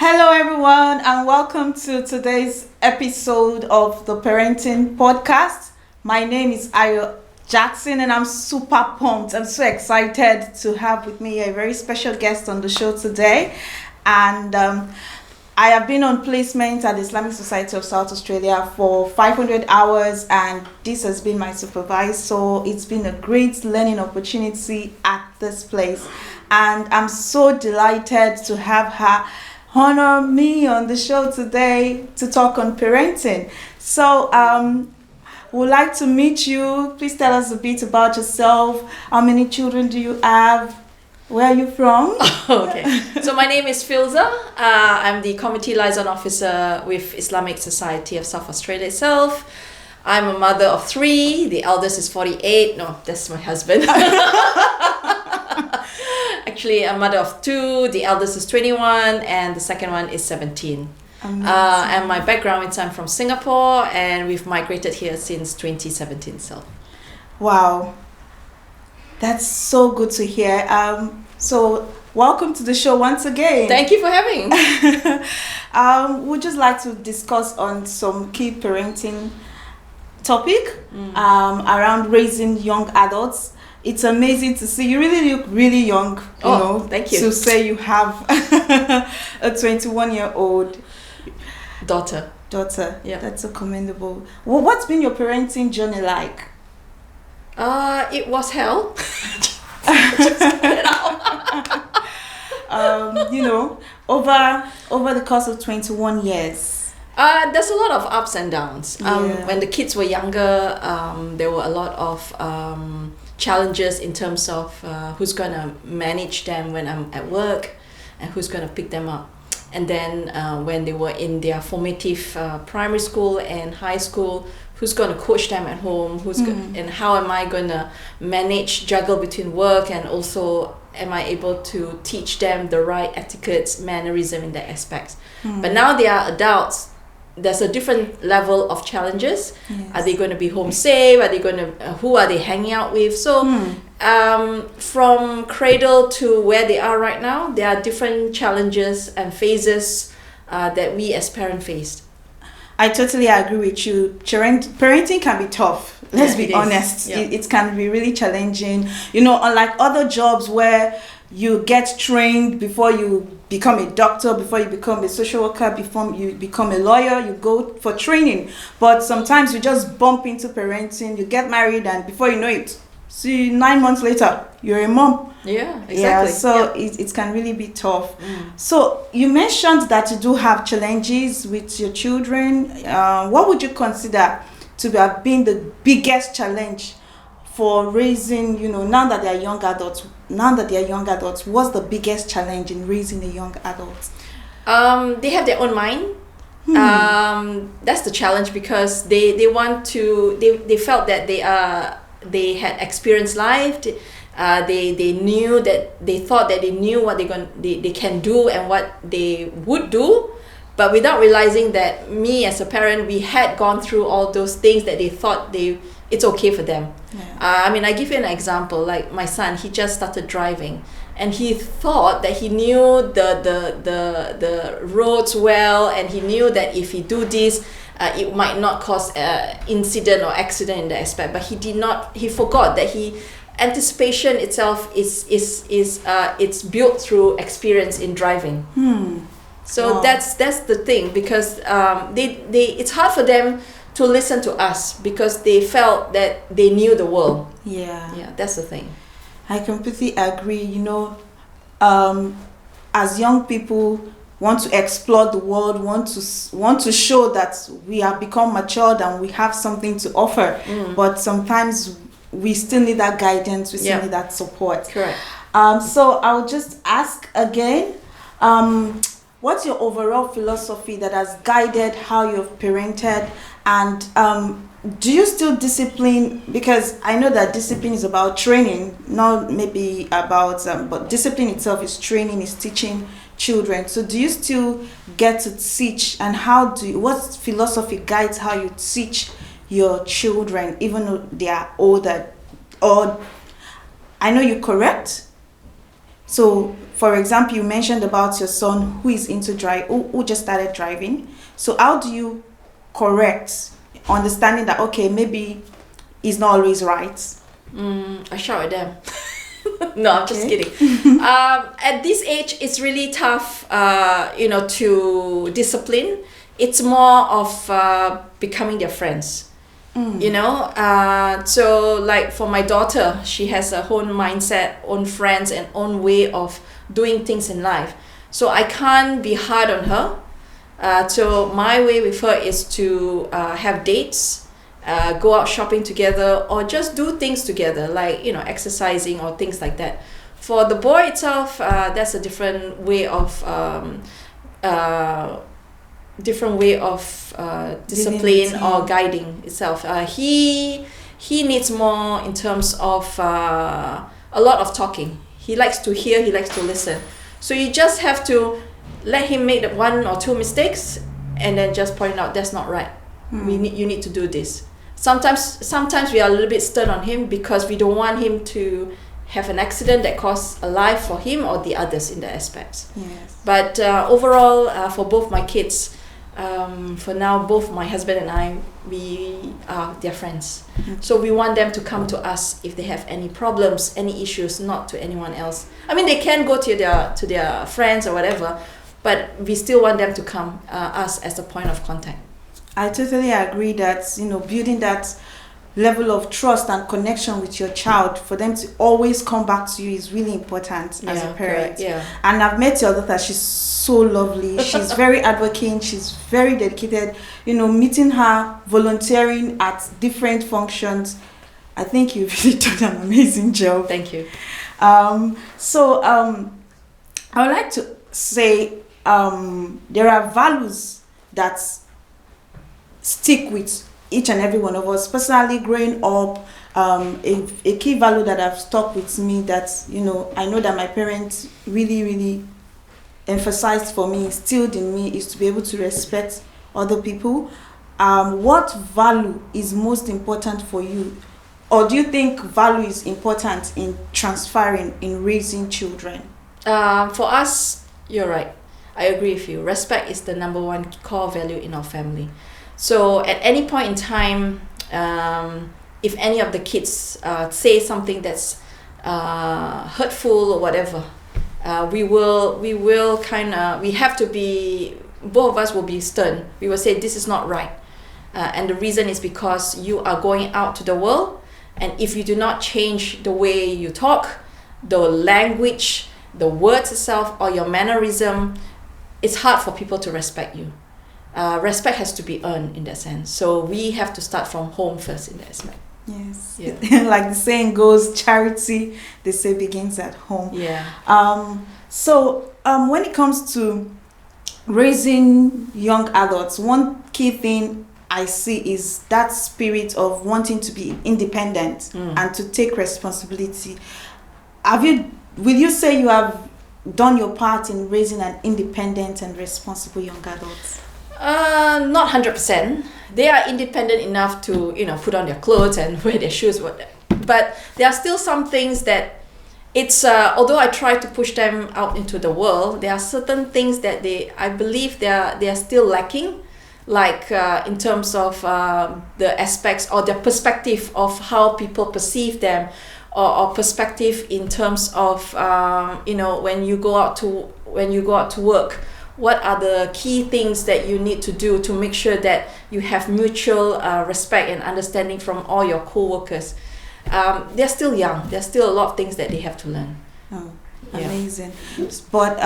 Hello, everyone, and welcome to today's episode of the Parenting Podcast. My name is Ayo Jackson, and I'm super pumped. I'm so excited to have with me a very special guest on the show today. And I have been on placement at the Islamic Society of South Australia for 500 hours, and this has been my supervisor. So it's been a great learning opportunity at this place. And I'm so delighted to have her honor me on the show today to talk on parenting. So we'd like to meet you. Please tell us a bit about yourself. How many children do you have? Where are you from? Okay. So my name is Filza. I'm the Community Liaison Officer with Islamic Society of South Australia itself. I'm a mother of 3. The eldest is 48. No, that's my husband. Actually, a mother of 2. The eldest is 21 and the second one is 17. And my background is I'm from Singapore and we've migrated here since 2017. So, wow, that's so good to hear. So welcome to the show once again. Thank you for having. We'd just like to discuss on some key parenting topic around raising young adults. It's amazing to see you really look really young. Thank you. To say you have a 21-year-old daughter. Yeah, that's so commendable. Well, what's been your parenting journey like? It was hell. Over the course of 21 years. There's a lot of ups and downs. Yeah. When the kids were younger, there were a lot of challenges in terms of who's going to manage them when I'm at work and who's going to pick them up. And then when they were in their formative primary school and high school, who's going to coach them at home, and how am I going to juggle between work and also am I able to teach them the right etiquettes, mannerism in that aspects. But now they are adults. There's a different level of challenges. Yes. Are they going to be home safe? Are they going to? Who are they hanging out with? So, from cradle to where they are right now, there are different challenges and phases that we as parents faced. I totally agree with you. Parenting can be tough. Let's be honest. Yeah. It can be really challenging. Unlike other jobs where you get trained before you become a doctor, before you become a social worker, before you become a lawyer, you go for training. But sometimes you just bump into parenting, you get married, and before you know it, see 9 months later, you're a mom. Yeah, exactly. Yeah, so it can really be tough. So you mentioned that you do have challenges with your children. What would you consider to have been the biggest challenge for raising, now that they are young adults? What's the biggest challenge in raising a young adult? They have their own mind. That's the challenge because they want to. They felt that they had experienced life. They knew that they thought that they knew what they can do and what they would do, but without realizing that me as a parent, we had gone through all those things that they thought it's okay for them. Yeah. I give you an example. Like my son, he just started driving, and he thought that he knew the roads well, and he knew that if he do this, it might not cause incident or accident in the aspect. But he did not. He forgot that anticipation itself is it's built through experience in driving. So Wow. that's the thing, because it's hard for them to listen to us because they felt that they knew the world. Yeah, that's the thing. I completely agree. As young people want to explore the world, want to show that we have become matured and we have something to offer. But sometimes we still need that guidance. We still need that support. Correct. So I'll just ask again. What's your overall philosophy that has guided how you've parented, and do you still discipline? Because I know that discipline is about training, not maybe about, but discipline itself is training, is teaching children. So do you still get to teach, and what philosophy guides how you teach your children, even though they are older? Or I know you correct. So for example, you mentioned about your son who is into who just started driving. So how do you correct, understanding that okay, maybe he's not always right? I shout at them. No, I'm just kidding. At this age, it's really tough, to discipline. It's more of becoming their friends. So like for my daughter, she has her own mindset, own friends, and own way of doing things in life. So I can't be hard on her. So my way with her is to have dates, go out shopping together, or just do things together, like exercising or things like that. For the boy itself, that's a different way of discipline or guiding itself. He needs more in terms of a lot of talking. He likes to hear, he likes to listen. So you just have to let him make one or two mistakes and then just point out that's not right. You need to do this. Sometimes we are a little bit stern on him because we don't want him to have an accident that costs a life for him or the others in the aspects. Yes. But overall, for both my kids, for now, both my husband and I, we are their friends. So we want them to come to us if they have any problems, any issues, not to anyone else. I mean, they can go to their friends or whatever, but we still want them to come us as a point of contact. I totally agree that building that level of trust and connection with your child, for them to always come back to you, is really important as a parent. Correct, yeah. And I've met your daughter. She's so lovely. She's very advocate. She's very dedicated. Meeting her, volunteering at different functions. I think you've really done an amazing job. Thank you. So I would like to say there are values that stick with each and every one of us. Personally, growing up, a key value that have stuck with me that I know that my parents really, really emphasized for me, instilled in me, is to be able to respect other people. What value is most important for you, or do you think value is important in transferring, in raising children? For us, you're right. I agree with you. Respect is the number one core value in our family. So at any point in time, if any of the kids say something that's hurtful or whatever, we have to be, both of us will be stern. We will say this is not right. And the reason is because you are going out to the world, and if you do not change the way you talk, the language, the words itself, or your mannerism, it's hard for people to respect you. Respect has to be earned in that sense. So we have to start from home first in that aspect. Yes. Yeah. Like the saying goes, charity, they say, begins at home. Yeah. So when it comes to raising young adults, one key thing I see is that spirit of wanting to be independent and to take responsibility. Will you say you have done your part in raising an independent and responsible young adult? Not 100%. They are independent enough to, put on their clothes and wear their shoes. But there are still some things that it's, although I try to push them out into the world, there are certain things that I believe they are still lacking, like in terms of the aspects or the perspective of how people perceive them, or perspective in terms of, when you go out to work. What are the key things that you need to do to make sure that you have mutual respect and understanding from all your co-workers? They're still young. There's still a lot of things that they have to learn. Oh, amazing. But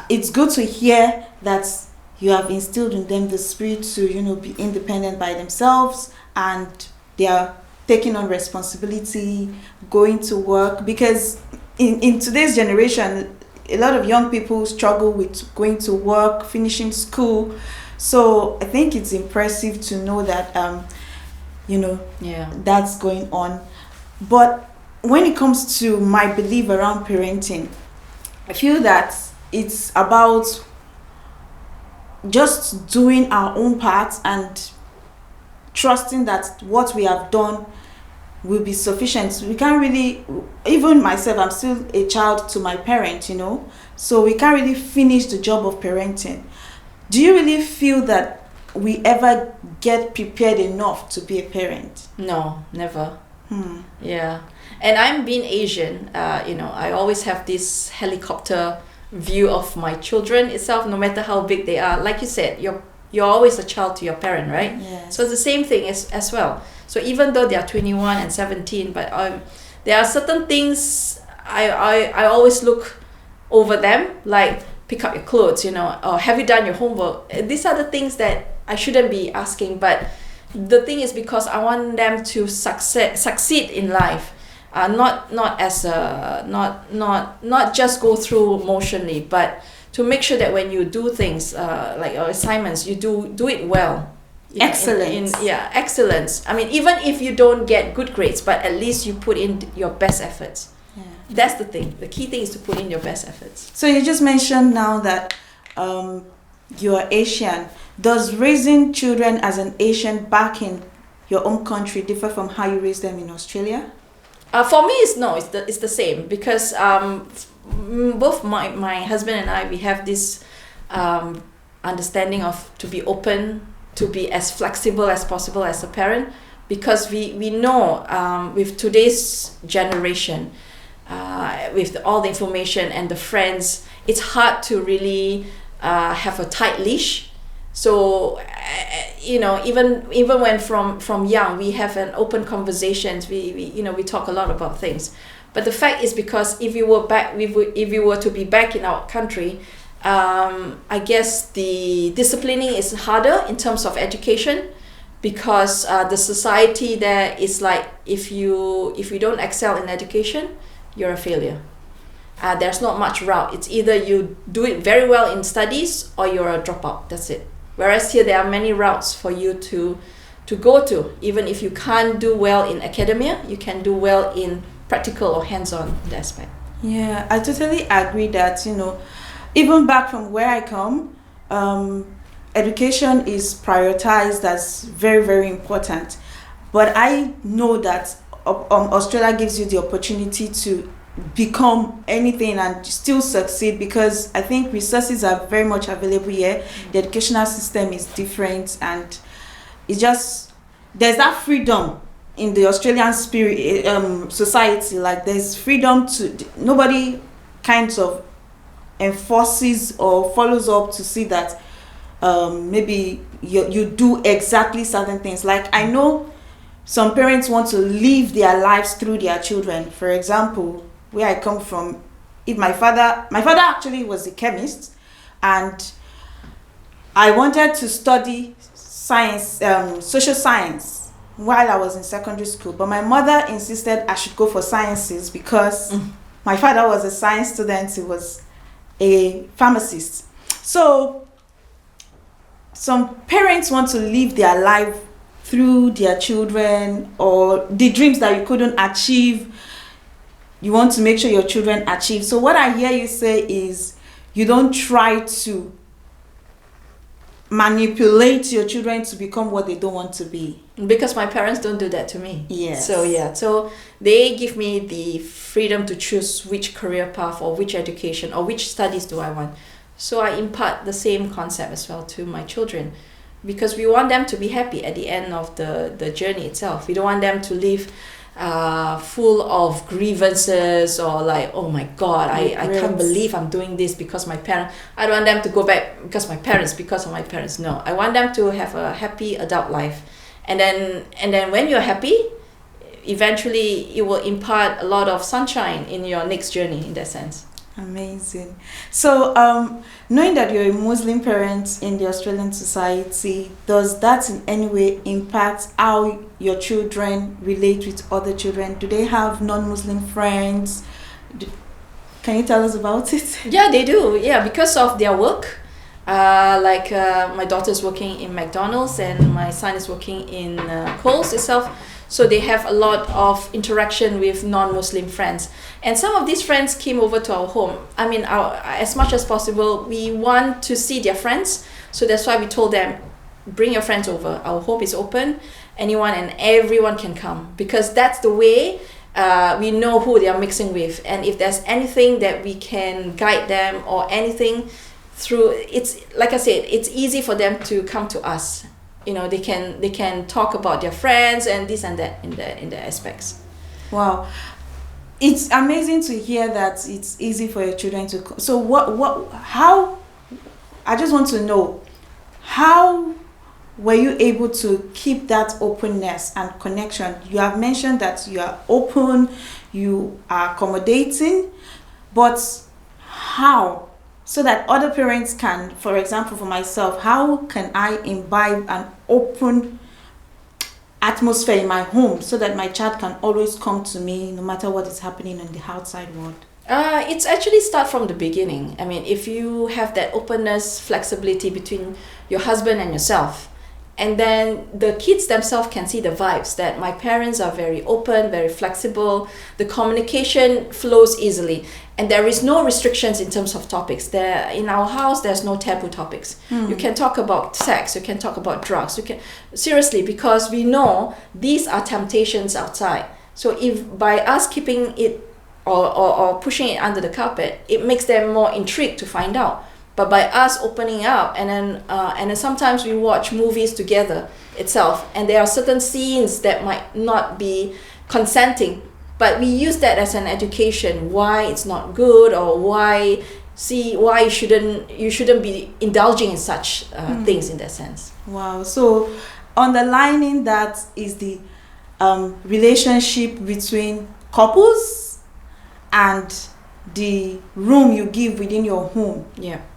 it's good to hear that you have instilled in them the spirit to, be independent by themselves, and they are taking on responsibility, going to work. Because in today's generation, a lot of young people struggle with going to work, finishing school. So I think it's impressive to know that, that's going on. But when it comes to my belief around parenting, I feel that it's about just doing our own part and trusting that what we have done will be sufficient. We can't really, even myself, I'm still a child to my parent, so we can't really finish the job of parenting. Do you really feel that we ever get prepared enough to be a parent? No, never. Yeah. And I'm being Asian, I always have this helicopter view of my children itself, no matter how big they are. Like you said, you're always a child to your parent, right? Yes. So it's the same thing as well. So even though they are 21 and 17, but there are certain things I always look over them, like pick up your clothes, or have you done your homework? These are the things that I shouldn't be asking, but the thing is because I want them to succeed in life, not just go through emotionally, but to make sure that when you do things like your assignments, you do it well. Excellence. Excellence. I mean, even if you don't get good grades, but at least you put in your best efforts. Yeah. That's the thing. The key thing is to put in your best efforts. So you just mentioned now that you are Asian. Does raising children as an Asian back in your own country differ from how you raise them in Australia? For me, it's the same, because both my husband and I, we have this understanding of to be open, to be as flexible as possible as a parent, because we know with today's generation, with all the information and the friends, it's hard to really have a tight leash. So even when from young we have an open conversations, we talk a lot about things. But the fact is, because if you were to be back in our country, I guess the disciplining is harder in terms of education, because the society there is like, if you don't excel in education, you're a failure. There's not much route. It's either you do it very well in studies or you're a dropout. That's it. Whereas here there are many routes for you to go to. Even if you can't do well in academia, you can do well in practical or hands-on aspect. Yeah, I totally agree that, even back from where I come, education is prioritized as very, very important. But I know that Australia gives you the opportunity to become anything and still succeed, because I think resources are very much available here. The educational system is different, and it's just, there's that freedom in the Australian spirit society. Like, there's freedom to, nobody kind of enforces or follows up to see that maybe you do exactly certain things. Like, I know some parents want to live their lives through their children. For example, where I come from, if my father actually was a chemist, and I wanted to study science, social science, while I was in secondary school, but my mother insisted I should go for sciences because my father was a science student. He was a pharmacist. So some parents want to live their life through their children, or the dreams that you couldn't achieve, you want to make sure your children achieve. So what I hear you say is, you don't try to manipulate your children to become what they don't want to be. Because my parents don't do that to me. Yes. So they give me the freedom to choose which career path or which education or which studies do I want. So I impart the same concept as well to my children, because we want them to be happy at the end of the journey itself. We don't want them to live full of grievances, or like, oh my God, I can't believe I'm doing this because my parents. I don't want them to go back because of my parents. No, I want them to have a happy adult life. And then when you're happy, eventually it will impart a lot of sunshine in your next journey, in that sense. Amazing. So, knowing that you're a Muslim parent in the Australian society, does that in any way impact how your children relate with other children? Do they have non-Muslim friends? Can you tell us about it? Yeah, they do. Yeah, because of their work. My daughter's working in McDonald's and my son is working in Coles itself. So they have a lot of interaction with non-Muslim friends. And some of these friends came over to our home. I mean, as much as possible, we want to see their friends. So that's why we told them, bring your friends over. Our home is open. anyone and everyone can come, because that's the way we know who they are mixing with. And if there's anything that we can guide them or anything through, it's like I said, it's easy for them to come to us. They can talk about their friends and this and that in the aspects. Wow. It's amazing to hear that it's easy for your children to. So how, I just want to know, how were you able to keep that openness and connection? You have mentioned that you are open, you are accommodating, but how? So that other parents can, for example, for myself, how can I imbibe an open atmosphere in my home so that my child can always come to me no matter what is happening in the outside world? It's actually start from the beginning. I mean, if you have that openness, flexibility between your husband and yourself, and then the kids themselves can see the vibes that my parents are very open, very flexible, the communication flows easily, and there is no restrictions in terms of topics. There in our house, there's no taboo topics. You can talk about sex, you can talk about drugs, you can, seriously, because we know these are temptations outside. So if by us keeping it or pushing it under the carpet, it makes them more intrigued to find out. But by us opening up, and then sometimes we watch movies together itself, and there are certain scenes that might not be consenting, but we use that as an education, why it's not good, or why you shouldn't be indulging in such things in that sense. Wow. So underlining that is the relationship between couples and the room you give within your home,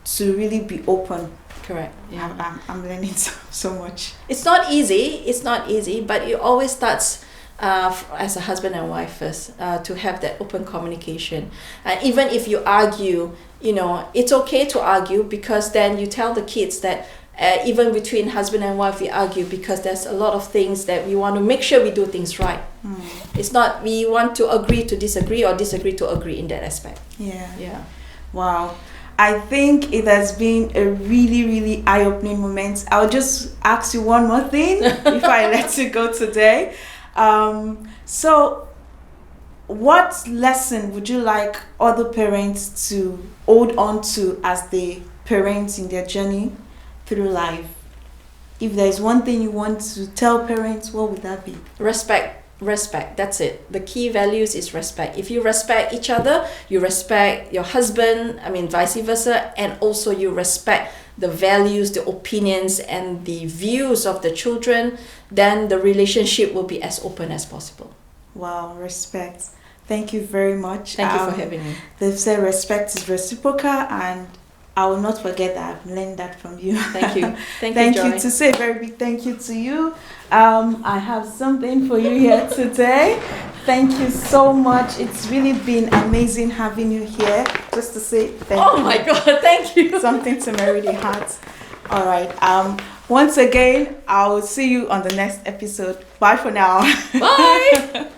to really be open. Correct. Yeah. I'm learning so much. It's not easy, but it always starts as a husband and wife first, to have that open communication. And even if you argue, it's okay to argue, because then you tell the kids that even between husband and wife we argue because there's a lot of things that we want to make sure we do things right. It's not we want to agree to disagree or disagree to agree in that aspect. Yeah. Wow. I think it has been a really, really eye-opening moment. I'll just ask you one more thing before I let you go today. So what lesson would you like other parents to hold on to as they parent in their journey through life? If there's one thing you want to tell parents, what would that be? Respect, that's it. The key values is respect. If you respect each other, you respect your husband, vice versa, and also you respect the values, the opinions, and the views of the children, then the relationship will be as open as possible. Wow, respect. Thank you very much. Thank you for having me. They've said respect is reciprocal, and I will not forget that. I've learned that from you. Thank you. Thank you. To say a very big thank you to you. I have something for you here today. Thank you so much. It's really been amazing having you here. Just to say thank you. Oh my God, thank you. Something to marry the heart. All right. Once again, I will see you on the next episode. Bye for now. Bye.